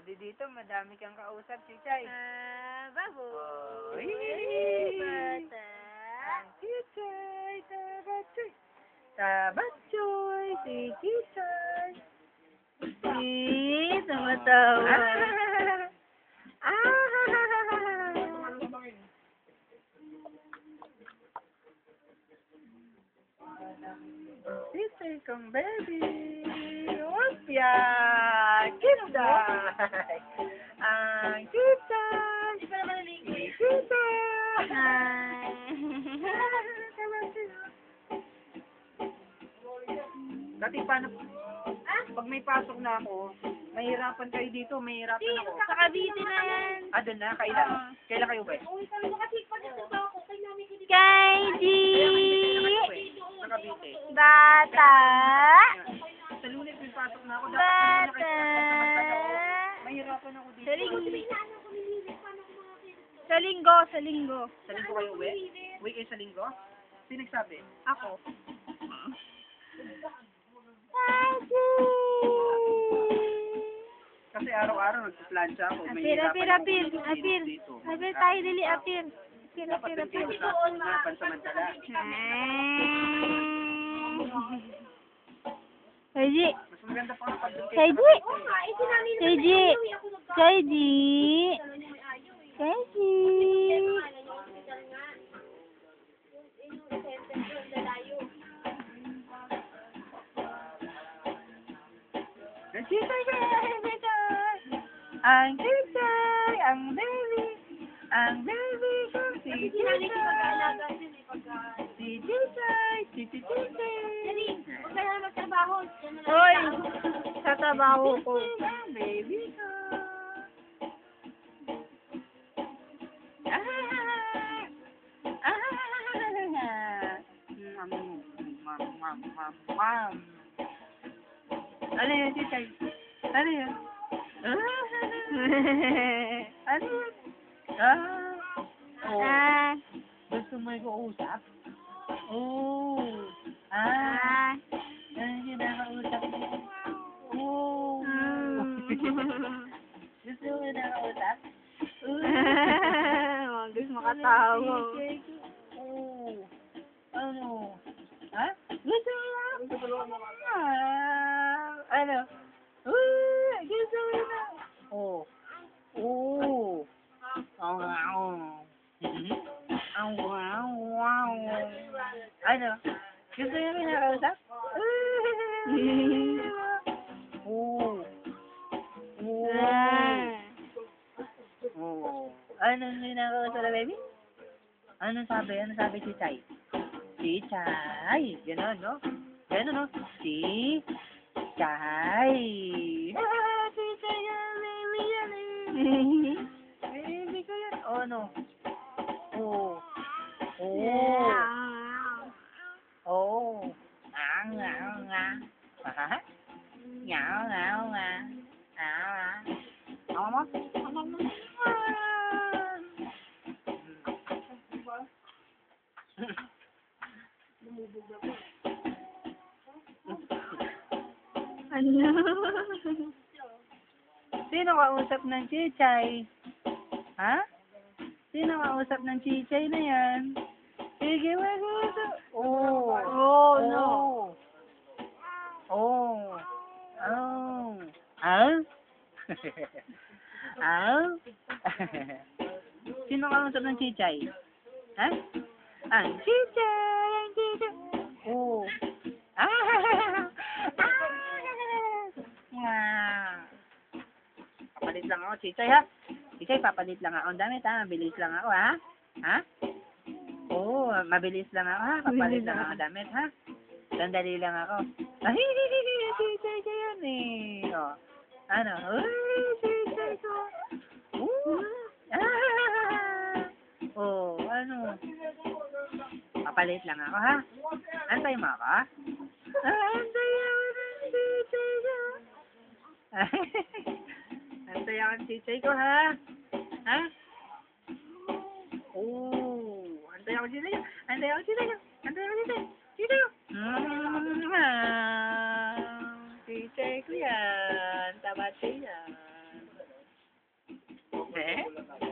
di dito, madami kang kausap, Chichay. Baboy. Bata. Ang Chichay, tabatsoy. Tabatsoy, si Chichay. Tumatawa. Chichay kong baby. Opya. Chichay. Ang Chichay. Hindi pa naman naligo eh. Chichay. Hi. Dati paano, pag may pasok na ako, mahirapan kayo dito, mahirapan ako. Sa Cavite na yan. Doon na, kailan kayo ba? Kay G. Sa Cavite. Bata. Sa Lunes may pasok na ako, dapat Bata. mahirapan ako dito. Sa linggo. Sa linggo kayo uwi? Uwi kayo sa linggo? Sino nagsabi? Ako. Kasi araw-araw nagpa-plancha ako. Apir tayo dili, apir. Dapat din kayo sa pansamantala. Kay G. Mas maganda pa nga pag doon Kay kayo. G. Kay G. Kay G. Kay G. Ang Chichay, ang Chichay, ang baby ko, si Chichay. Si Chichay, si Chichay. Huwag ka na magtrabaho. Hoy, sa trabaho ko. Ang baby ko. Mom. Ano yun, Chichay? Ano yun? Ano yun? Oh. Gusto mo i-usap? Oh. Ano yun nakausap mo? Oh. Gusto mo nakausap? Gusto makatawa. Oh. Ano? Ha? Gusto mo na? Ano? Gusto mo na? Oh. Oh. Wow. Ano? Gusto mo na nakausap? Oh. Ano nakausap na baby? Ano sabi? Chichay? Chichay. Gano'n, no? Gano'n, no? Chichay. Chichay yan, baby yan eh. Baby ko yan. Oh, no? Oh. Ano? Sino kausap ng Chichay? Ha? Sino kausap ng Chichay na yan? Sige, mag-usap. Oh. Oh, no. Oh. Sino kausap ng Chichay? Ha? Ang Chichay. Oh. Papalit lang ako, Chichay, ha? Chichay, papalit lang ako. Ang damit, ha? Mabilis lang ako, ha? Ha? Oo, mabilis lang ako, ha? Papalit lang ako damit, ha? Sandali lang ako. Ay, Chichay ka yan, eh. O. Ano? Uy, Chichay ko. Oh, ano? Papalit lang ako, ha? Antay mo ako, ha? Antay ako ng Chichay ko. Antay ako ng Chichay ko, ha? Ha? Oh, antay ako ng Chichay ko. Antay ako ng Chichay ko. Antay ako ng Chichay ko. Chichay ko. Chichay ko yan. Tabat ko yan. Eh?